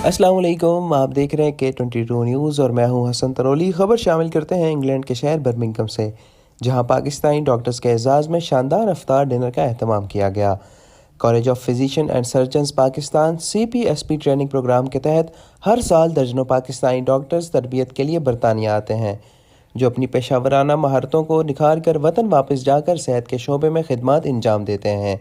अस्सलाम वालेकुम, आप देख रहे हैं K22 न्यूज़ और मैं हूं हसन तरोली। खबर शामिल करते हैं इंग्लैंड के शहर बर्मिंघम से, जहां पाकिस्तानी डॉक्टर्स के एजाज़ में शानदार इफ्तार डिनर का अहतमाम किया गया। College of physician and surgeons Pakistan CPSP training program के तहत हर साल दर्जनों पाकिस्तानी डॉक्टर्स तरबियत के लिए बरतानिया आते हैं, जो अपनी पेशावराना महारतों को निखार कर वतन वापस जाकर सेहत के शोबे में खिदमत अंजाम देते हैं।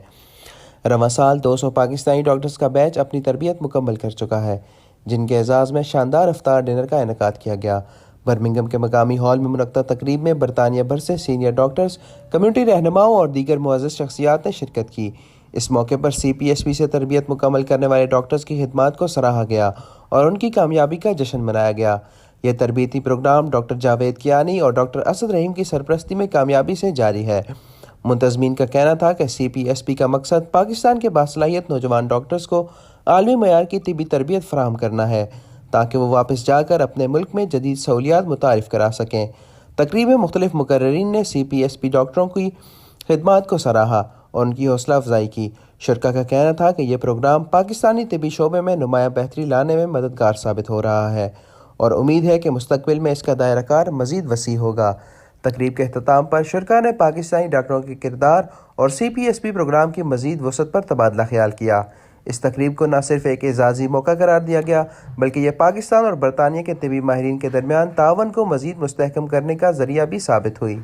रवां साल 200 पाकिस्तानी डॉक्टर्स का बैच अपनी तरबियत मुकम्मल कर चुका है, जिनके एजाज़ में शानदार इफ्तार डिनर का इनेकाद किया गया। बर्मिंघम के मकामी हॉल में मुनक्कद तकरीब में बरतानिया भर से सीनियर डॉक्टर्स, कम्यूनिटी रहनुमाओं और दीगर मुअज़्ज़ज़ शख्सियात ने शिरकत की। इस मौके पर CPSP से तरबियत मुकम्मल करने वाले डॉक्टर्स की खिदमत को सराहा गया और उनकी कामयाबी का जश्न मनाया गया। यह तरबियती प्रोग्राम डॉक्टर जावेद कियानी और डॉक्टर असद रहीम की सरपरस्ती में कामयाबी से जारी है। मुंतज़मीन का कहना था कि CPSP का मकसद पाकिस्तान के बासलाहियत नौजवान डॉक्टर्स को आलमी मयार की तिबी तरबियत फराहम करना है, ताकि वो वापस जाकर अपने मुल्क में जदीद सहूलियात मुतारिफ करा सकें। तकरीब में मुख्तलिफ मुकर्ररीन ने CPSP डॉक्टरों की खिदमत को सराहा और उनकी हौसला अफजाई की। शुरका का कहना था कि यह प्रोग्राम पाकिस्तानी तिबी शोबे में नुमाया बेहतरी लाने में मददगार साबित हो रहा है और उम्मीद है कि मुस्तकबिल में इसका दायरा कार मज़ीद वसी होगा। तकरीब के अख्ताम पर शुरका ने पाकिस्तानी डॉक्टरों के किरदार और CPSP प्रोग्राम की मज़ीद वसअत पर तबादला ख्याल किया। इस तकरीब को न सिर्फ एक एजाज़ी मौका करार दिया गया, बल्कि यह पाकिस्तान और बरतानिया के तिबी माहिरीन के दरमियान तावन को मज़ीद मुस्तहकम करने का ज़रिया भी साबित हुई।